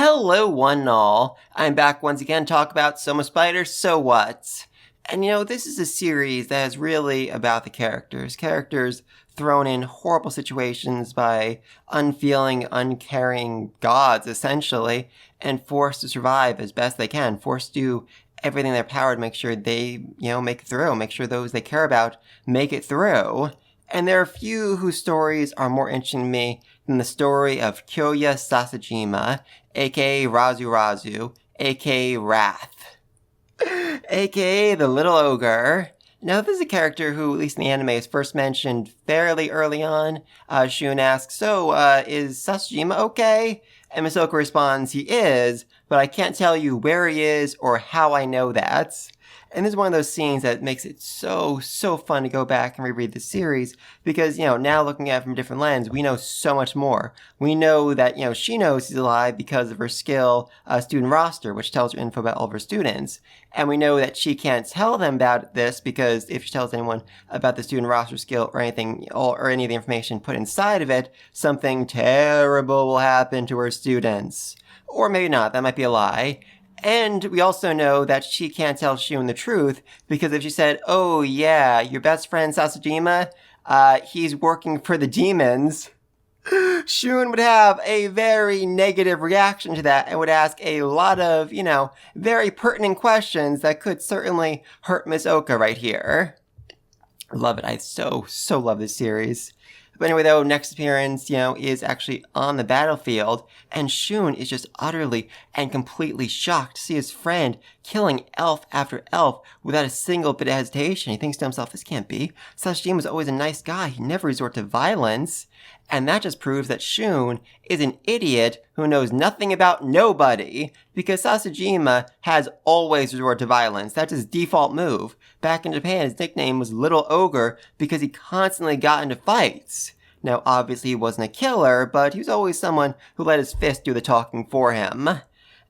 Hello, one and all. I'm back once again to talk about Soma Spider, So What? And this is a series that is really about the characters. Characters thrown in horrible situations by unfeeling, uncaring gods, essentially, and forced to survive as best they can, forced to do everything in their power to make sure they, make it through, make sure those they care about make it through. And there are a few whose stories are more interesting to me than the story of Kyoya Sasajima, aka Razu, aka Wrath, aka the Little Ogre. Now, this is a character who, at least in the anime, is first mentioned fairly early on. Shun asks, is Sasajima okay? And Misoko responds, he is, but I can't tell you where he is or how I know that. And this is one of those scenes that makes it so fun to go back and reread the series because, now looking at it from a different lens, we know so much more. We know that, she knows he's alive because of her skill student roster, which tells her info about all of her students. And we know that she can't tell them about this because if she tells anyone about the student roster skill or anything, or any of the information put inside of it, something terrible will happen to her students. Or maybe not, that might be a lie. And we also know that she can't tell Shun the truth, because if she said, oh yeah, your best friend Sasajima, he's working for the demons, Shun would have a very negative reaction to that and would ask a lot of, very pertinent questions that could certainly hurt Miss Oka right here. Love it. I so love this series. But anyway, though, next appearance, is actually on the battlefield, and Shun is just utterly and completely shocked to see his friend killing elf after elf without a single bit of hesitation. He thinks to himself, this can't be. Sasajima was always a nice guy. He never resort to violence. And that just proves that Shun is an idiot who knows nothing about nobody, because Sasajima has always resorted to violence. That's his default move. Back in Japan, his nickname was Little Ogre because he constantly got into fights. Now, obviously he wasn't a killer, but he was always someone who let his fist do the talking for him.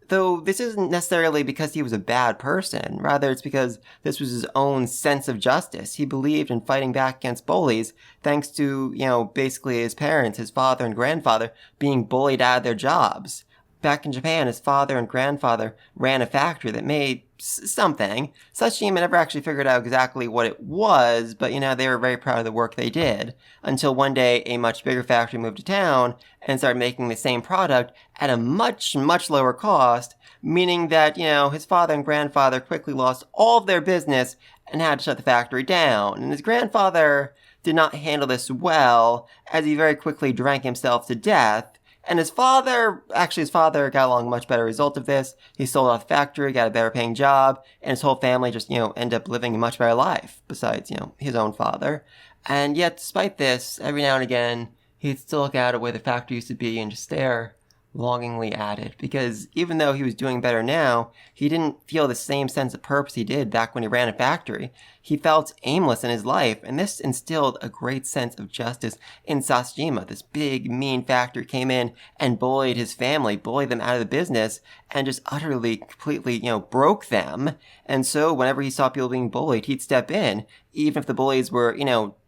Though this isn't necessarily because he was a bad person, rather it's because this was his own sense of justice. He believed in fighting back against bullies, thanks to, basically his parents, his father and grandfather, being bullied out of their jobs. Back in Japan, his father and grandfather ran a factory that made something. Sasajima never actually figured out exactly what it was, but they were very proud of the work they did. Until one day, a much bigger factory moved to town and started making the same product at a much lower cost, meaning that, his father and grandfather quickly lost all of their business and had to shut the factory down. And his grandfather did not handle this well, as he very quickly drank himself to death. And his father got along a much better result of this. He sold off the factory, got a better paying job, and his whole family just, ended up living a much better life, besides, his own father. And yet, despite this, every now and again, he'd still look out at where the factory used to be and just stare longingly at it, because even though he was doing better now, he didn't feel the same sense of purpose he did back when he ran a factory. He felt aimless in his life, and this instilled a great sense of justice in Sasajima. This big, mean factory came in and bullied his family, bullied them out of the business, and just utterly, completely, broke them. And so whenever he saw people being bullied, he'd step in. Even if the bullies were,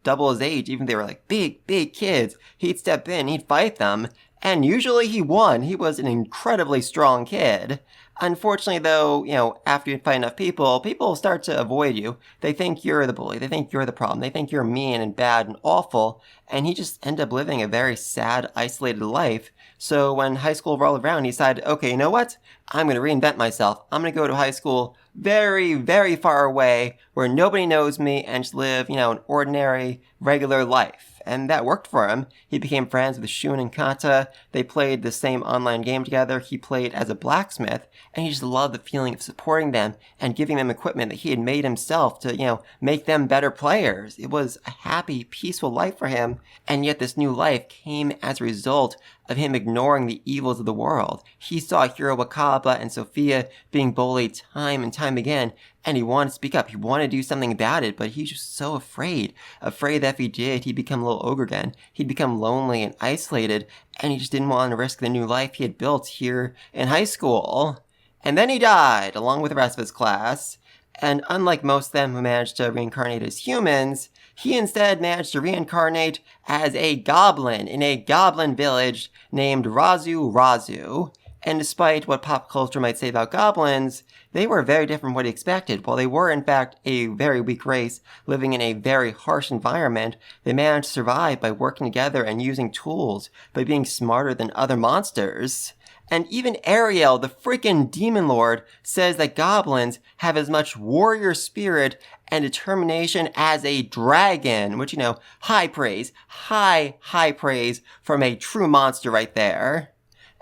double his age, even if they were like big kids, he'd step in, he'd fight them. And usually he won. He was an incredibly strong kid. Unfortunately, though, after you fight enough people start to avoid you. They think you're the bully. They think you're the problem. They think you're mean and bad and awful. And he just ended up living a very sad, isolated life. So when high school rolled around, he decided, okay, you know what? I'm going to reinvent myself. I'm going to go to high school very far away where nobody knows me and just live, an ordinary, regular life. And that worked for him. He became friends with Shun and Kata. They played the same online game together. He played as a blacksmith, and he just loved the feeling of supporting them and giving them equipment that he had made himself to, make them better players. It was a happy, peaceful life for him, and yet this new life came as a result of him ignoring the evils of the world. He saw Hiro Wakaba and Sophia being bullied time and time again, and he wanted to speak up. He wanted to do something about it, but he's just so afraid that if he did, he'd become a little ogre again. He'd become lonely and isolated, and he just didn't want to risk the new life he had built here in high school. And then he died, along with the rest of his class. And unlike most of them who managed to reincarnate as humans, he instead managed to reincarnate as a goblin in a goblin village named Razu. And despite what pop culture might say about goblins, they were very different from what he expected. While they were, in fact, a very weak race, living in a very harsh environment, they managed to survive by working together and using tools, by being smarter than other monsters. And even Ariel, the freaking demon lord, says that goblins have as much warrior spirit and determination as a dragon, which, high praise, high praise from a true monster right there.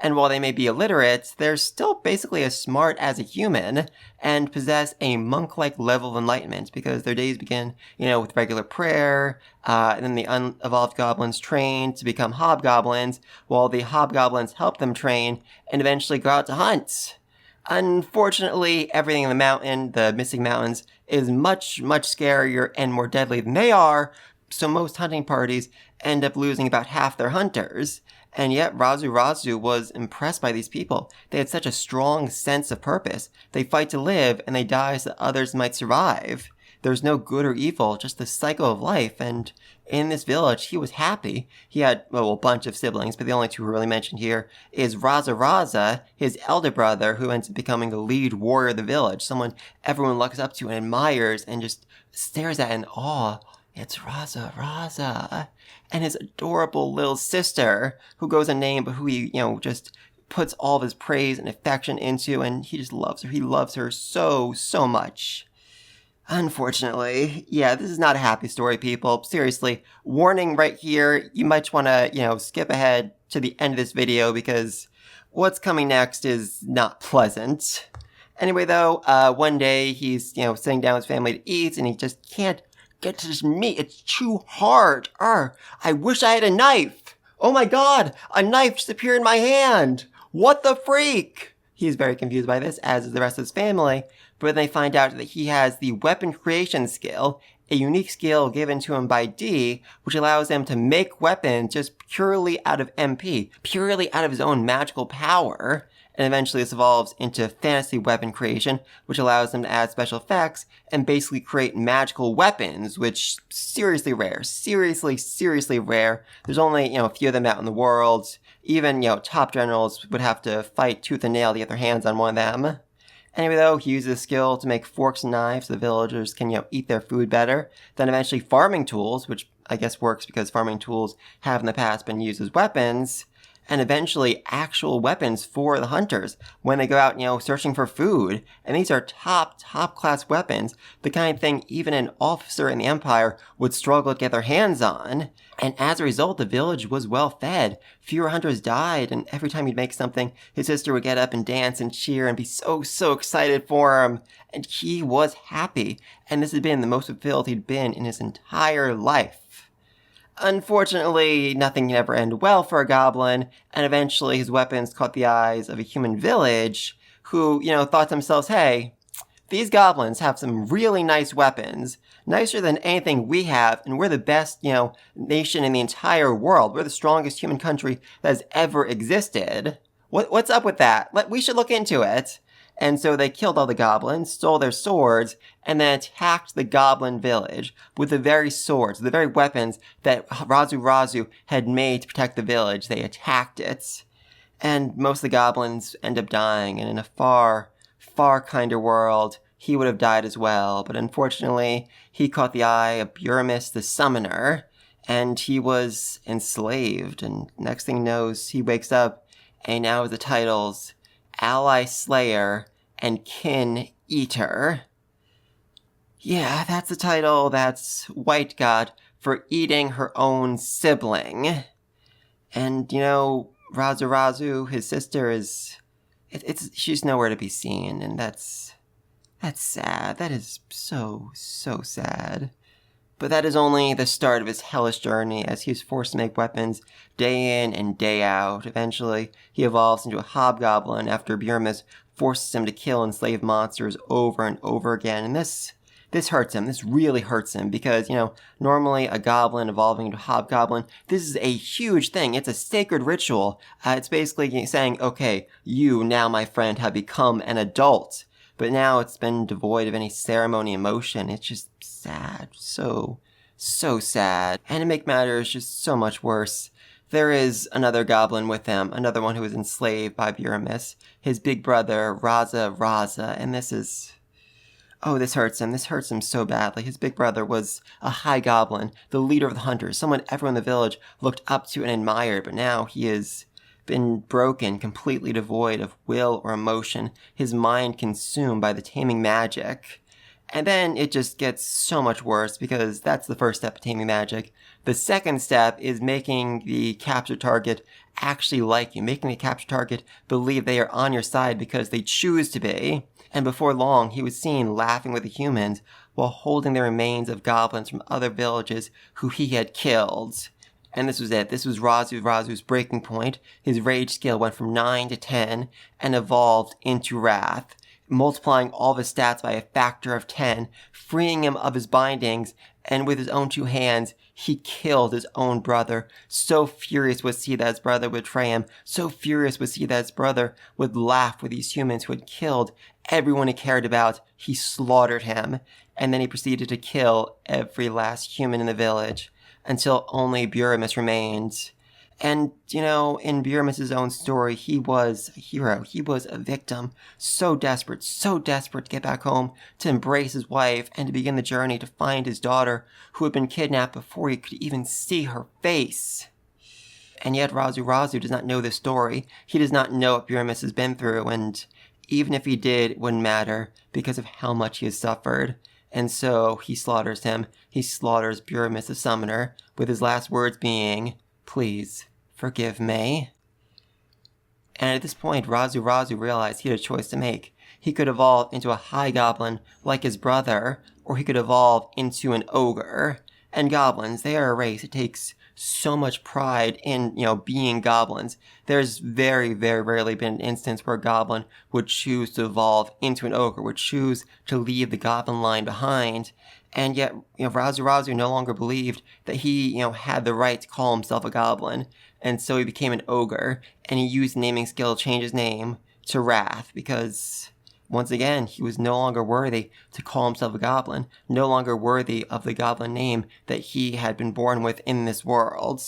And while they may be illiterate, they're still basically as smart as a human and possess a monk-like level of enlightenment because their days begin, with regular prayer, and then the unevolved goblins train to become hobgoblins, while the hobgoblins help them train and eventually go out to hunt. Unfortunately, everything in the mountain, the missing mountains, is much, much scarier and more deadly than they are, so most hunting parties end up losing about half their hunters. And yet, Razu was impressed by these people. They had such a strong sense of purpose. They fight to live, and they die so that others might survive. There's no good or evil, just the cycle of life, and in this village, he was happy. He had, a bunch of siblings, but the only two really mentioned here is Raza, his elder brother, who ends up becoming the lead warrior of the village, someone everyone looks up to and admires and just stares at in awe. It's Raza. And his adorable little sister, who goes unnamed, but who he, just puts all of his praise and affection into, and he just loves her. He loves her so, so much. Unfortunately, this is not a happy story, people. Seriously, warning right here, you might want to, skip ahead to the end of this video because what's coming next is not pleasant. Anyway, though, one day he's, sitting down with his family to eat, and he just can't get to this meat. It's too hard. I wish I had a knife. Oh my god, a knife just appeared in my hand. What the freak? He's very confused by this, as is the rest of his family, but they find out that he has the weapon creation skill, a unique skill given to him by D, which allows him to make weapons just purely out of MP, purely out of his own magical power. And eventually this evolves into fantasy weapon creation, which allows them to add special effects and basically create magical weapons, which seriously rare. Seriously rare. There's only, a few of them out in the world. Even, top generals would have to fight tooth and nail to get their hands on one of them. Anyway, though, he uses a skill to make forks and knives so the villagers can, eat their food better. Then eventually farming tools, which I guess works because farming tools have in the past been used as weapons. And eventually actual weapons for the hunters when they go out, searching for food. And these are top class weapons, the kind of thing even an officer in the Empire would struggle to get their hands on. And as a result, the village was well fed. Fewer hunters died, and every time he'd make something, his sister would get up and dance and cheer and be so excited for him. And he was happy. And this had been the most fulfilled he'd been in his entire life. Unfortunately, nothing can ever end well for a goblin, and eventually his weapons caught the eyes of a human village who, thought to themselves, hey, these goblins have some really nice weapons, nicer than anything we have, and we're the best, nation in the entire world. We're the strongest human country that has ever existed. What's up with that? We should look into it. And so they killed all the goblins, stole their swords, and then attacked the goblin village with the very swords, the very weapons that Razu had made to protect the village. They attacked it. And most of the goblins end up dying, and in a far kinder world, he would have died as well. But unfortunately, he caught the eye of Buramus the Summoner, and he was enslaved. And next thing he knows, he wakes up, and now has the titles Ally Slayer and Kin Eater. Yeah, that's the title. That's White God for eating her own sibling. And, Razu, his sister, she's nowhere to be seen, and that's sad. That is so sad. But that is only the start of his hellish journey, as he is forced to make weapons day in and day out. Eventually, he evolves into a hobgoblin after Buramus forces him to kill enslaved monsters over and over again. And this hurts him. This really hurts him because, normally a goblin evolving into a hobgoblin, this is a huge thing. It's a sacred ritual. It's basically saying, okay, you now, my friend, have become an adult. But now it's been devoid of any ceremony emotion. It's just sad. So sad. And to make matters just so much worse, There is another goblin with him, another one who was enslaved by Buramis, his big brother, Raza, and this is... Oh, this hurts him. This hurts him so badly. His big brother was a high goblin, the leader of the hunters, someone everyone in the village looked up to and admired, but now he has been broken, completely devoid of will or emotion, his mind consumed by the taming magic. And then it just gets so much worse, because that's the first step of taming magic. The second step is making the capture target actually like you, making the capture target believe they are on your side because they choose to be. And before long, he was seen laughing with the humans while holding the remains of goblins from other villages who he had killed. And this was it. This was Razu's breaking point. His rage scale went from 9 to 10 and evolved into wrath, multiplying all of his stats by a factor of 10, freeing him of his bindings, and with his own 2 hands, he killed his own brother. So furious was he that his brother would betray him. So furious was he that his brother would laugh with these humans who had killed everyone he cared about. He slaughtered him, and then he proceeded to kill every last human in the village, until only Buramis remained. And, in Buramis' own story, he was a hero. He was a victim. So desperate to get back home, to embrace his wife, and to begin the journey to find his daughter, who had been kidnapped before he could even see her face. And yet Razu does not know this story. He does not know what Buramis has been through, and even if he did, it wouldn't matter, because of how much he has suffered. And so he slaughters him. He slaughters Buramis the Summoner, with his last words being, "Please, forgive me." And at this point, Razu realized he had a choice to make. He could evolve into a high goblin like his brother, or he could evolve into an ogre. And goblins, they are a race that takes so much pride in, being goblins. There's very, very rarely been an instance where a goblin would choose to evolve into an ogre, would choose to leave the goblin line behind. And yet, Razu no longer believed that he, had the right to call himself a goblin. And so he became an ogre, and he used the naming skill to change his name to Wrath, because once again, he was no longer worthy to call himself a goblin, no longer worthy of the goblin name that he had been born with in this world.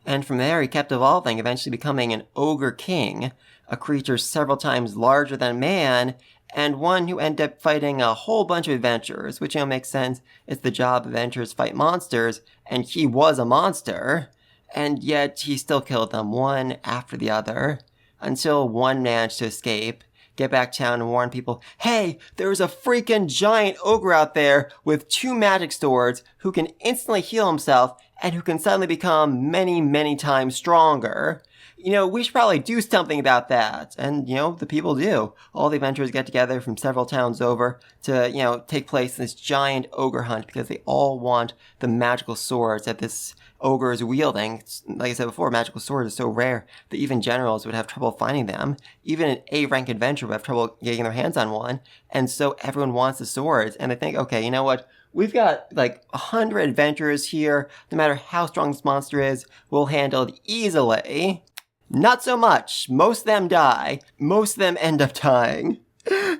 And from there, he kept evolving, eventually becoming an ogre king, a creature several times larger than man, and one who ended up fighting a whole bunch of adventurers, which, makes sense. It's the job of adventurers to fight monsters, and he was a monster, and yet he still killed them one after the other, until one managed to escape, get back to town and warn people, "Hey, there's a freaking giant ogre out there with 2 magic swords who can instantly heal himself and who can suddenly become many, many times stronger. We should probably do something about that." And, the people do. All the adventurers get together from several towns over to, take place in this giant ogre hunt, because they all want the magical swords that this ogre is wielding. Like I said before, magical swords are so rare that even generals would have trouble finding them. Even an A-rank adventurer would have trouble getting their hands on one. And so everyone wants the swords, and they think, okay, you know what? We've got 100 adventurers here. No matter how strong this monster is, we'll handle it easily. Not so much. Most of them die. Most of them end up dying.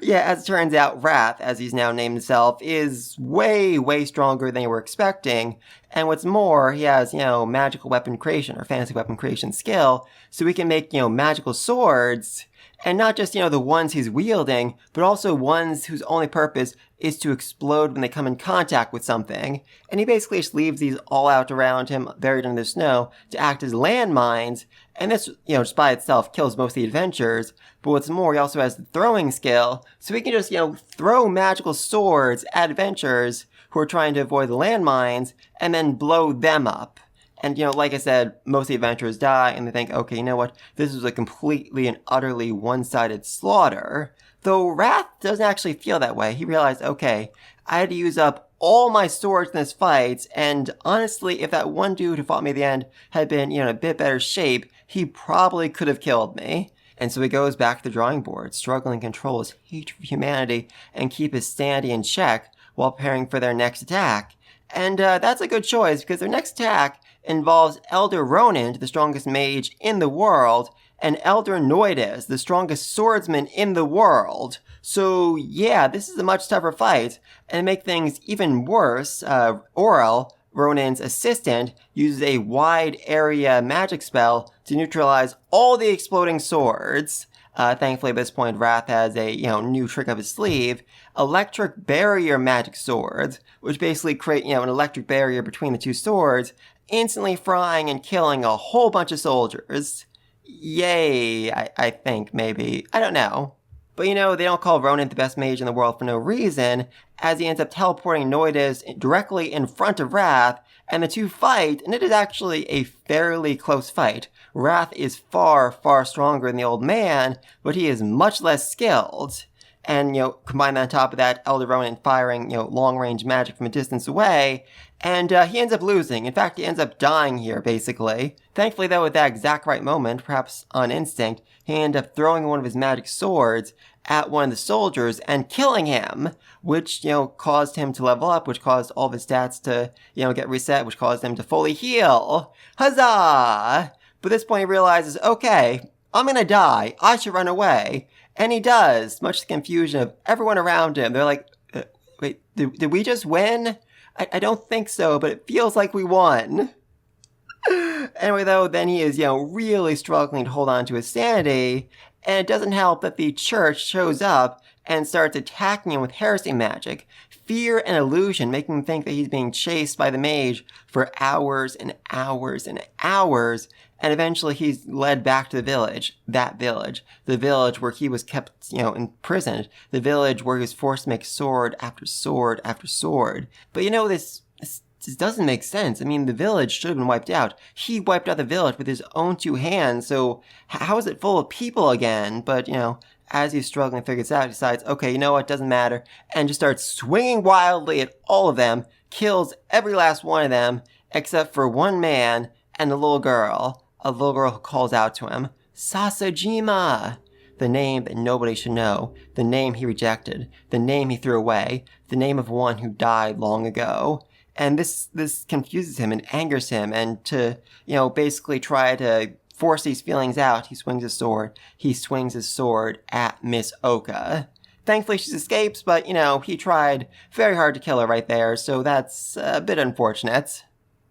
Yeah, as it turns out, Wrath, as he's now named himself, is way, way stronger than you were expecting. And what's more, he has, magical weapon creation or fantasy weapon creation skill, so he can make, magical swords. And not just, the ones he's wielding, but also ones whose only purpose is to explode when they come in contact with something. And he basically just leaves these all out around him, buried in the snow, to act as landmines. And this, just by itself kills most of the adventurers. But what's more, he also has the throwing skill, so he can just, throw magical swords at adventurers who are trying to avoid the landmines, and then blow them up. And, like I said, most of the adventurers die, and they think, okay, you know what? This is a completely and utterly one-sided slaughter. Though Wrath doesn't actually feel that way. He realized, okay, I had to use up all my swords in this fight, and honestly, if that one dude who fought me at the end had been, in a bit better shape, he probably could have killed me. And so he goes back to the drawing board, struggling to control his hatred for humanity and keep his sanity in check while preparing for their next attack. And that's a good choice, because their next attack involves Elder Ronan, the strongest mage in the world, and Elder Noidus, the strongest swordsman in the world. So yeah, this is a much tougher fight. And to make things even worse, Aurel, Ronin's assistant uses a wide area magic spell to neutralize all the exploding swords. Thankfully, at this point, Wrath has a new trick up his sleeve: electric barrier magic swords, which basically create an electric barrier between the two swords, instantly frying and killing a whole bunch of soldiers. Yay, I think, maybe. I don't know. But they don't call Ronin the best mage in the world for no reason, as he ends up teleporting Noides directly in front of Wrath, and the two fight, and it is actually a fairly close fight. Wrath is far, far stronger than the old man, but he is much less skilled. And, combine that on top of that, Elder Ronin firing, long-range magic from a distance away, and he ends up losing. In fact, he ends up dying here, basically. Thankfully, though, at that exact right moment, perhaps on instinct, he ended up throwing one of his magic swords at one of the soldiers and killing him, which, caused him to level up, which caused all of his stats to, get reset, which caused him to fully heal. Huzzah! But at this point, he realizes, okay, I'm gonna die. I should run away. And he does, much to the confusion of everyone around him. They're like, wait, did we just win? I don't think so, but it feels like we won. Anyway, though, then he is, really struggling to hold on to his sanity, and it doesn't help that the church shows up and starts attacking him with heresy magic, fear and illusion, making him think that he's being chased by the mage for hours and hours and hours, and eventually he's led back to the village, the village where he was kept, imprisoned, the village where he was forced to make sword after sword after sword. But this doesn't make sense. I mean, the village should have been wiped out. He wiped out the village with his own two hands, so how is it full of people again? But, as he's struggling to figure this out, he decides, okay, what, doesn't matter, and just starts swinging wildly at all of them, kills every last one of them, except for one man and a little girl who calls out to him, Sasajima! The name that nobody should know, the name he rejected, the name he threw away, the name of one who died long ago. And this confuses him and angers him, and to, basically try to force these feelings out, he swings his sword. He swings his sword at Miss Oka. Thankfully, she escapes, but, he tried very hard to kill her right there, so that's a bit unfortunate.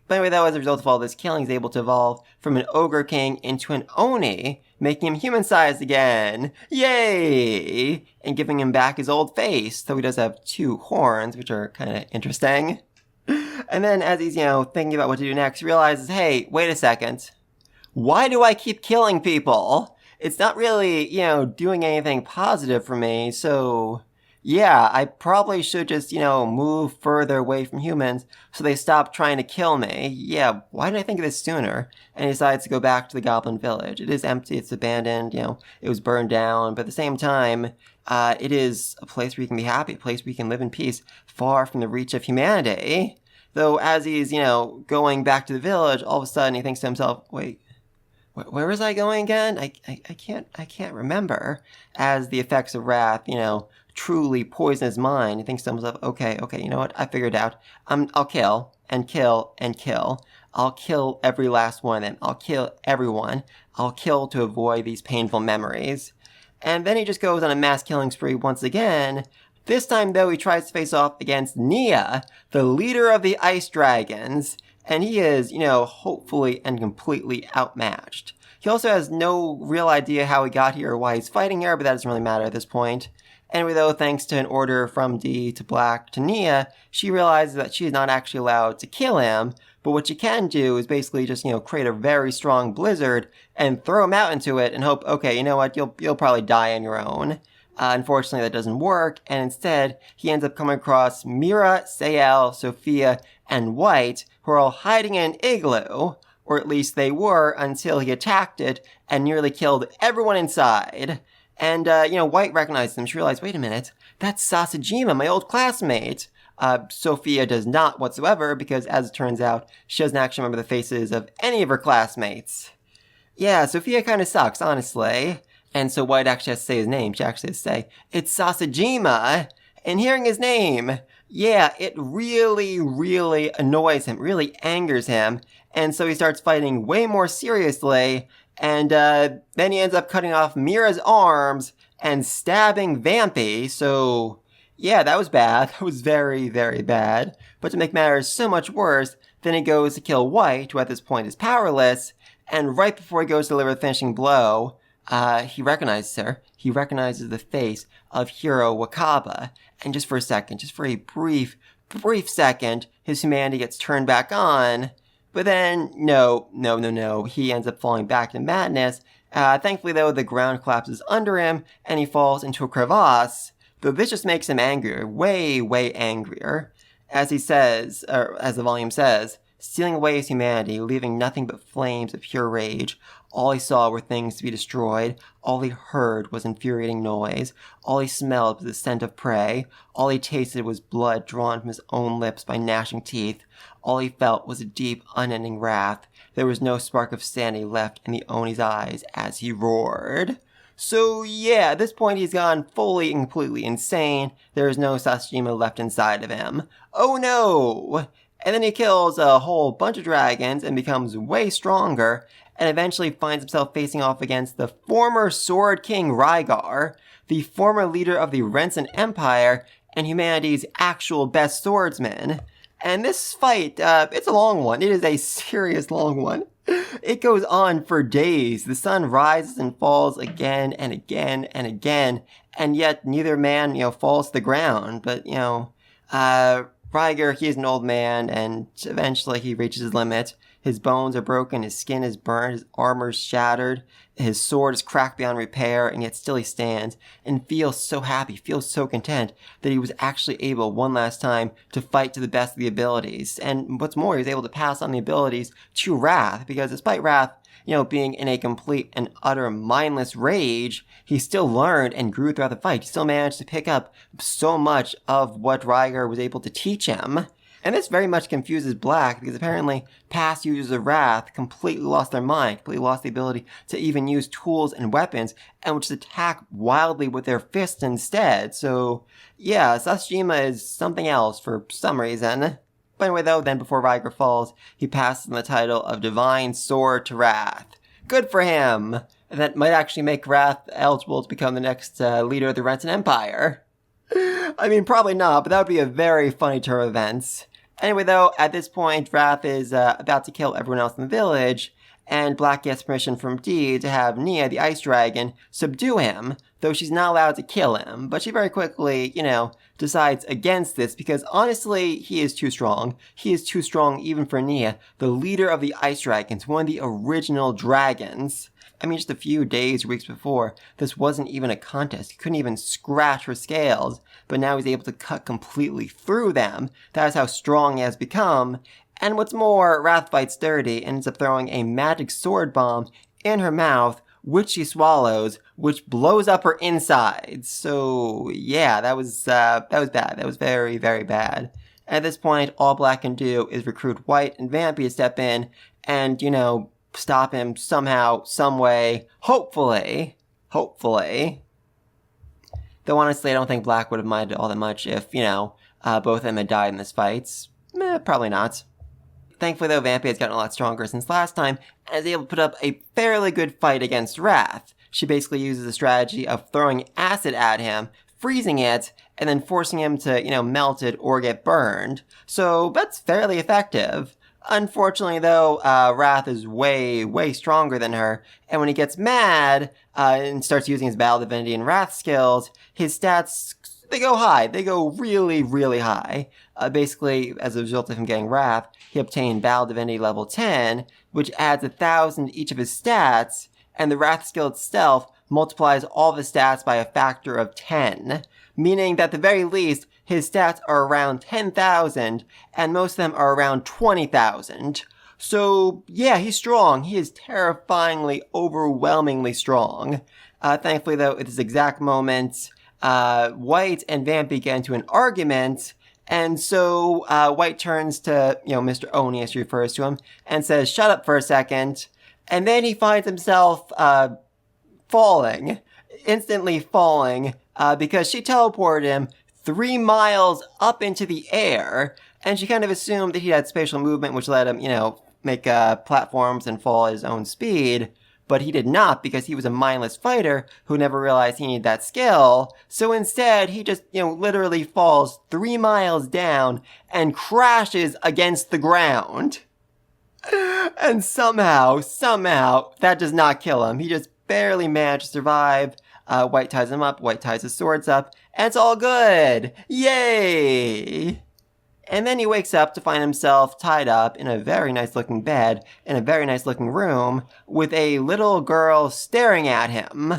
But anyway, though, as a result of all this killing, he's able to evolve from an ogre king into an oni, making him human-sized again. Yay! And giving him back his old face, though he does have two horns, which are kind of interesting. And then as he's, thinking about what to do next, he realizes, hey, wait a second. Why do I keep killing people? It's not really, doing anything positive for me, so yeah, I probably should just, move further away from humans so they stop trying to kill me. Yeah, why didn't I think of this sooner? And he decides to go back to the Goblin village. It is empty, it's abandoned, it was burned down, but at the same time, it is a place where you can be happy, a place where you can live in peace, far from the reach of humanity. Though as he's, going back to the village, all of a sudden he thinks to himself, wait, where was I going again? I can't remember. As the effects of wrath, truly poison his mind, he thinks to himself, okay, you know what? I figured it out. I'll kill and kill and kill. I'll kill every last one of them. I'll kill everyone. I'll kill to avoid these painful memories. And then he just goes on a mass killing spree once again. This time, though, he tries to face off against Nia, the leader of the Ice Dragons, and he is, hopefully and completely outmatched. He also has no real idea how he got here or why he's fighting here, but that doesn't really matter at this point. Anyway, though, thanks to an order from D to Black to Nia, she realizes that she is not actually allowed to kill him, but what she can do is basically just, create a very strong blizzard and throw him out into it and hope, okay, you know what, you'll probably die on your own. Unfortunately, that doesn't work, and instead, he ends up coming across Mira, Sayel, Sophia, and White, who are all hiding in an igloo, or at least they were until he attacked it and nearly killed everyone inside. And, White recognized them. She realized, wait a minute, that's Sasajima, my old classmate. Sophia does not whatsoever, because as it turns out, she doesn't actually remember the faces of any of her classmates. Yeah, Sophia kind of sucks, honestly. And so White actually has to say his name. She actually has to say, it's Sasajima. And hearing his name, yeah, it really, really annoys him, really angers him. And so he starts fighting way more seriously. And then he ends up cutting off Mira's arms and stabbing Vampy. So yeah, that was bad. That was very, very bad. But to make matters so much worse, Then he goes to kill White, who at this point is powerless, and right before he goes to deliver the finishing blow, he recognizes her. He recognizes the face of Hiro Wakaba, and just for a second, just for a brief second, his humanity gets turned back on. But then, no, he ends up falling back to madness. Thankfully, though, the ground collapses under him, and he falls into a crevasse. Though this just makes him angrier, way angrier. As he says, or as the volume says, stealing away his humanity, leaving nothing but flames of pure rage. All he saw were things to be destroyed. All he heard was infuriating noise. All he smelled was the scent of prey. All he tasted was blood drawn from his own lips by gnashing teeth. All he felt was a deep, unending wrath. There was no spark of sanity left in the Oni's eyes as he roared. So yeah, at this point he's gone fully and completely insane. There is no Sasajima left inside of him. Oh no! And then he kills a whole bunch of dragons and becomes way stronger, and eventually finds himself facing off against the former Sword King Rygar, the former leader of the Rensen Empire, and humanity's actual best swordsman. And this fight, it's a long one. It is a serious long one. It goes on for days. The sun rises and falls again and again and again, and yet neither man, falls to the ground. But, Rygar, he is an old man, and eventually he reaches his limit. His bones are broken, his skin is burned, his armor is shattered, his sword is cracked beyond repair, and yet still he stands, and feels so happy, feels so content, that he was actually able, one last time, to fight to the best of the abilities. And what's more, he was able to pass on the abilities to Wrath, because despite Wrath, being in a complete and utter mindless rage, he still learned and grew throughout the fight. He still managed to pick up so much of what Rygar was able to teach him. And this very much confuses Black, because apparently past users of Wrath completely lost their mind, completely lost the ability to even use tools and weapons, and would just attack wildly with their fists instead. So, yeah, Sasajima is something else for some reason. But anyway, though, then before Rygar falls, he passes on the title of Divine Sword to Wrath. Good for him! And that might actually make Wrath eligible to become the next leader of the Rensen Empire. I mean, probably not, but that would be a very funny turn of events. Anyway, though, at this point, Wrath is about to kill everyone else in the village, and Black gets permission from Dee to have Nia, the Ice Dragon, subdue him, though she's not allowed to kill him. But she very quickly, decides against this, because honestly, he is too strong. He is too strong even for Nia, the leader of the Ice Dragons, one of the original dragons. I mean, just a few days or weeks before, this wasn't even a contest. He couldn't even scratch her scales, but now he's able to cut completely through them. That is how strong he has become. And what's more, Wrath fights dirty and ends up throwing a magic sword bomb in her mouth, which she swallows, which blows up her insides. So, yeah, that was bad. That was very, very bad. At this point, all Black can do is recruit White and Vampy to step in and, stop him somehow, some way, hopefully. Though honestly, I don't think Black would have minded all that much if, both of them had died in this fight. Probably not. Thankfully, though, Vampy has gotten a lot stronger since last time, and is able to put up a fairly good fight against Wrath. She basically uses the strategy of throwing acid at him, freezing it, and then forcing him to, melt it or get burned. So, that's fairly effective. Unfortunately, though, Wrath is way stronger than her, and when he gets mad, and starts using his Battle Divinity and Wrath skills, his stats, they go high. They go really high. Basically, as a result of him getting Wrath, he obtained Battle Divinity level 10, which adds 1,000 to each of his stats, and the Wrath skill itself multiplies all of his stats by a factor of 10, meaning that at the very least, his stats are around 10,000, and most of them are around 20,000. So, yeah, he's strong. He is terrifyingly, overwhelmingly strong. Thankfully, though, at this exact moment, White and Vampy get into an argument, and so White turns to, Mr. Oni, as she refers to him, and says, "Shut up for a second." And then he finds himself instantly falling, because she teleported him 3 miles up into the air, and she kind of assumed that he had spatial movement, which let him, make platforms and fall at his own speed. but he did not because he was a mindless fighter who never realized he needed that skill. So instead, he just, literally falls 3 miles down and crashes against the ground. And somehow, that does not kill him. He just barely managed to survive. White ties him up, White ties his swords up, and it's all good! Yay! And then he wakes up to find himself tied up in a very nice looking bed in a very nice looking room with a little girl staring at him.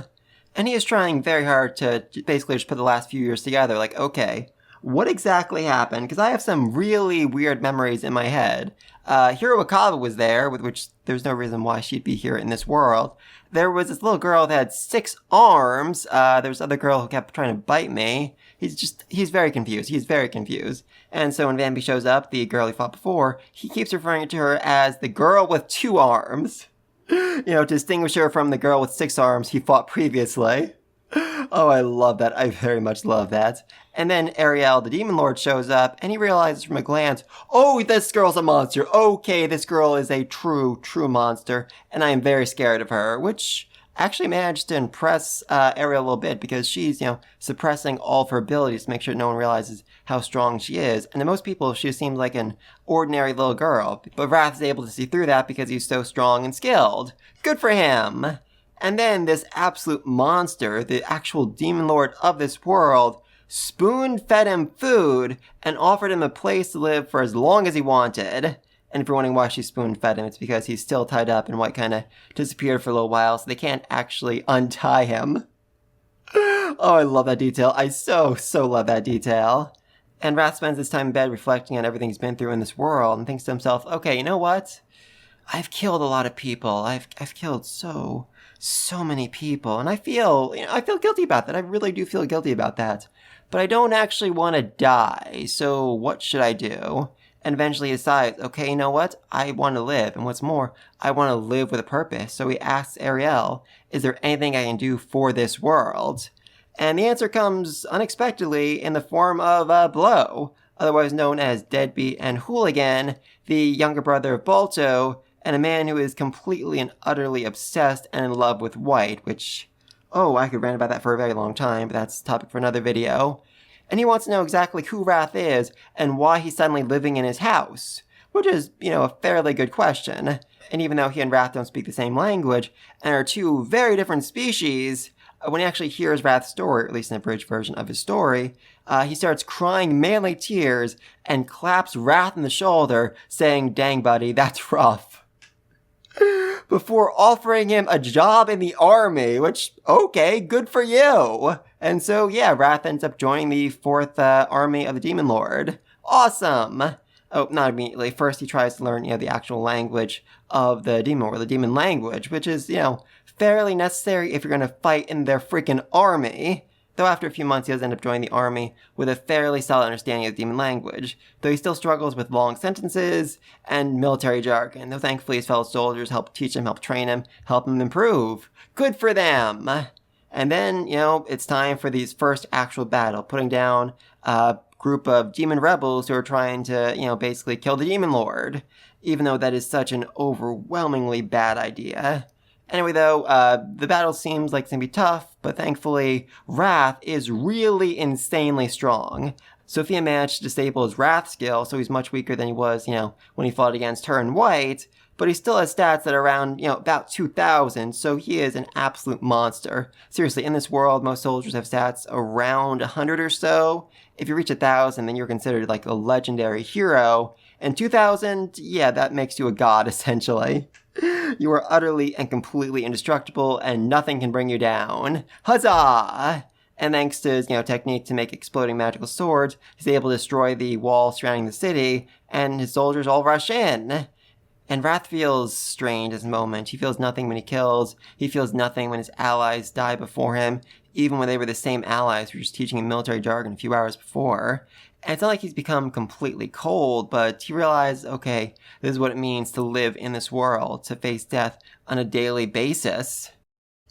And he is trying very hard to basically just put the last few years together, like, okay, what exactly happened? Because I have some really weird memories in my head. Hiroakawa was there, with which there's no reason why she'd be here in this world. There was this little girl that had 6 arms. There was another girl who kept trying to bite me. He's very confused. He's very confused. And so when Vampy shows up, the girl he fought before, he keeps referring to her as the girl with 2 arms. To distinguish her from the girl with 6 arms he fought previously. Oh, I love that. I very much love that. And then Ariel, the Demon Lord, shows up, and he realizes from a glance, oh, this girl's a monster. Okay, this girl is a true monster, and I am very scared of her, which actually managed to impress Ariel a little bit, because she's, suppressing all of her abilities to make sure no one realizes how strong she is. And to most people, she seems like an ordinary little girl, but Wrath is able to see through that because he's so strong and skilled. Good for him! And then this absolute monster, the actual Demon Lord of this world, spoon-fed him food and offered him a place to live for as long as he wanted. And if you're wondering why she spoon-fed him, it's because he's still tied up and White kind of disappeared for a little while, so they can't actually untie him. Oh, I love that detail. I so love that detail. And Wrath spends his time in bed reflecting on everything he's been through in this world and thinks to himself, okay, you know what? I've killed a lot of people. I've killed so many people, and I feel guilty about that. I really do feel guilty about that. But I don't actually want to die, so what should I do? And eventually he decides, okay, you know what? I want to live, and what's more, I want to live with a purpose. So he asks Ariel, is there anything I can do for this world? And the answer comes unexpectedly in the form of Blow, otherwise known as Deadbeat and Hooligan, the younger brother of Balto, and a man who is completely and utterly obsessed and in love with White, which, I could rant about that for a very long time, but that's a topic for another video. And he wants to know exactly who Wrath is and why he's suddenly living in his house, which is, a fairly good question. And even though he and Wrath don't speak the same language and are 2 very different species, when he actually hears Wrath's story, or at least an abridged version of his story, he starts crying manly tears and claps Wrath in the shoulder, saying, dang buddy, that's rough. Before offering him a job in the army, which, okay, good for you. And so, Wrath ends up joining the 4th Army of the Demon Lord. Awesome! Oh, not immediately. First, he tries to learn, the actual language of the Demon Lord, the Demon language, which is, fairly necessary if you're going to fight in their freaking army. Though after a few months, he does end up joining the army with a fairly solid understanding of the Demon language, though he still struggles with long sentences and military jargon, though thankfully his fellow soldiers help teach him, help train him, help him improve. Good for them! And then, it's time for the first actual battle, putting down a group of demon rebels who are trying to, basically kill the Demon Lord, even though that is such an overwhelmingly bad idea. Anyway, though, the battle seems like it's going to be tough, but thankfully, Wrath is really insanely strong. Sophia managed to disable his Wrath skill, so he's much weaker than he was, when he fought against her and White, but he still has stats that are around, about 2,000, so he is an absolute monster. Seriously, in this world, most soldiers have stats around 100 or so. If you reach 1,000, then you're considered like a legendary hero, and 2,000, that makes you a god, essentially. You are utterly and completely indestructible, and nothing can bring you down. Huzzah! And thanks to his, technique to make exploding magical swords, he's able to destroy the wall surrounding the city, and his soldiers all rush in. And Wrath feels strained at this moment. He feels nothing when he kills. He feels nothing when his allies die before him, even when they were the same allies who were just teaching him military jargon a few hours before. And it's not like he's become completely cold, but he realized, okay, this is what it means to live in this world, to face death on a daily basis.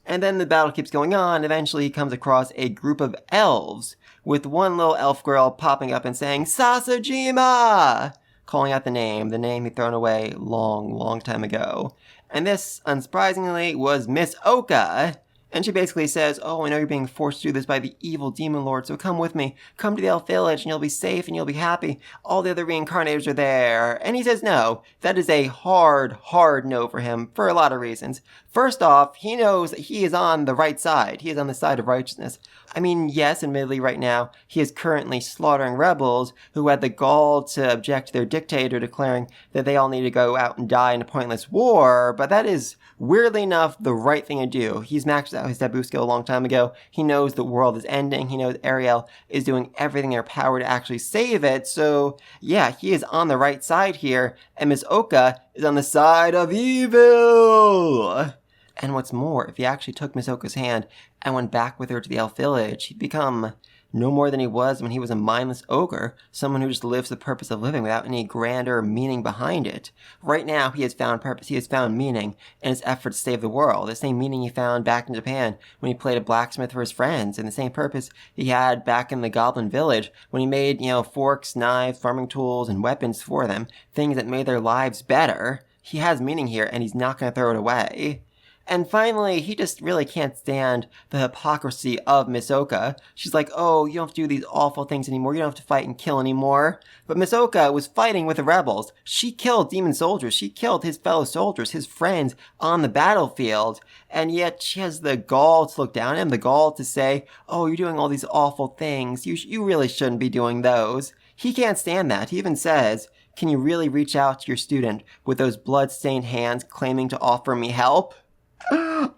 And then the battle keeps going on. Eventually he comes across a group of elves, with one little elf girl popping up and saying, Sasajima! Calling out the name he'd thrown away long time ago. And this, unsurprisingly, was Miss Oka. And she basically says, oh, I know you're being forced to do this by the evil demon lord, so come with me. Come to the elf village and you'll be safe and you'll be happy. All the other reincarnators are there. And he says no. That is a hard, hard no for him for a lot of reasons. First off, he knows that he is on the right side. He is on the side of righteousness. I mean, yes, admittedly right now, he is currently slaughtering rebels who had the gall to object to their dictator declaring that they all need to go out and die in a pointless war, but that is, weirdly enough, the right thing to do. He's maxed out his taboo skill a long time ago. He knows the world is ending. He knows Ariel is doing everything in her power to actually save it, so yeah, he is on the right side here, and Miss Oka is on the side of evil! And what's more, if he actually took Miss Oka's hand and went back with her to the elf village, he'd become no more than he was when he was a mindless ogre, someone who just lives the purpose of living without any grander meaning behind it. Right now, he has found purpose, he has found meaning in his effort to save the world, the same meaning he found back in Japan when he played a blacksmith for his friends, and the same purpose he had back in the Goblin village when he made, forks, knives, farming tools, and weapons for them, things that made their lives better. He has meaning here, and he's not going to throw it away. And finally, he just really can't stand the hypocrisy of Miss Oka. She's like, oh, you don't have to do these awful things anymore. You don't have to fight and kill anymore. But Miss Oka was fighting with the rebels. She killed demon soldiers. She killed his fellow soldiers, his friends on the battlefield. And yet she has the gall to look down at him, the gall to say, oh, you're doing all these awful things. You really shouldn't be doing those. He can't stand that. He even says, can you really reach out to your student with those blood-stained hands claiming to offer me help?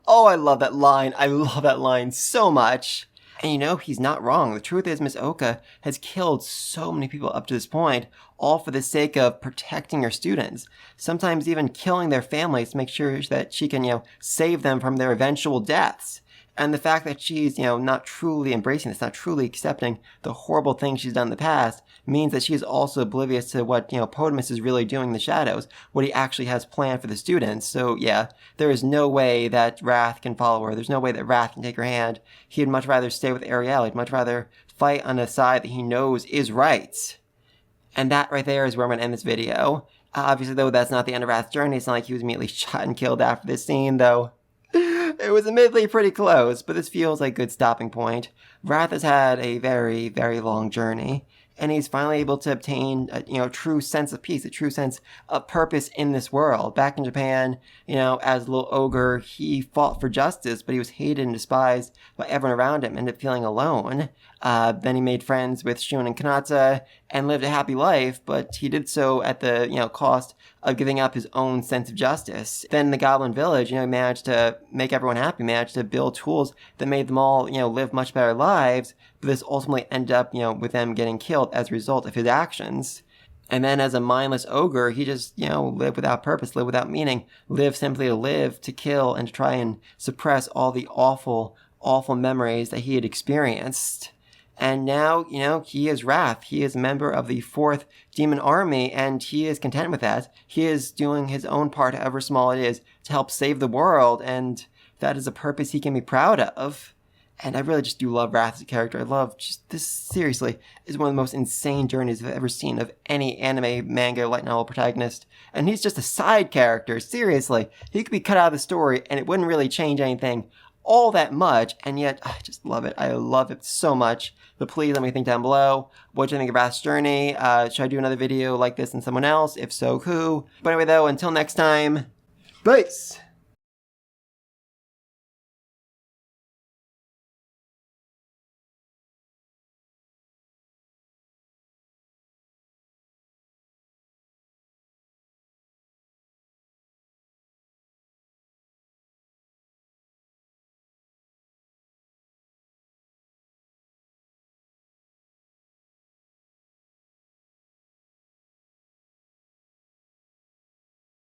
Oh, I love that line. I love that line so much. And he's not wrong. The truth is, Miss Oka has killed so many people up to this point, all for the sake of protecting her students. Sometimes even killing their families to make sure that she can, save them from their eventual deaths. And the fact that she's, not truly embracing this, not truly accepting the horrible things she's done in the past, means that she is also oblivious to what, Podemus is really doing in the shadows, what he actually has planned for the students. So, yeah, there is no way that Wrath can follow her. There's no way that Wrath can take her hand. He'd much rather stay with Ariel. He'd much rather fight on a side that he knows is right. And that right there is where I'm going to end this video. Obviously, though, that's not the end of Wrath's journey. It's not like he was immediately shot and killed after this scene, though. It was admittedly pretty close, but this feels like a good stopping point. Wrath has had a very, very long journey, and he's finally able to obtain a true sense of peace, a true sense of purpose in this world. Back in Japan, as a little ogre, he fought for justice, but he was hated and despised by everyone around him, ended up feeling alone. Then he made friends with Shun and Kanata and lived a happy life, but he did so at the, cost of giving up his own sense of justice. Then the Goblin village, he managed to make everyone happy, managed to build tools that made them all, live much better lives, but this ultimately ended up, with them getting killed as a result of his actions. And then as a mindless ogre, he just, lived without purpose, lived without meaning, lived simply to live, to kill, and to try and suppress all the awful, awful memories that he had experienced. And now, he is Wrath. He is a member of the 4th Demon Army, and he is content with that. He is doing his own part, however small it is, to help save the world, and that is a purpose he can be proud of. And I really just do love Wrath as a character. I love just this, seriously, is one of the most insane journeys I've ever seen of any anime, manga, light novel protagonist. And he's just a side character, seriously. He could be cut out of the story, and it wouldn't really change anything all that much, and yet I just love it. I love it so much. But please let me think down below. What do you think of Wrath's journey? Should I do another video like this and someone else? If so, who? But anyway though, until next time, peace!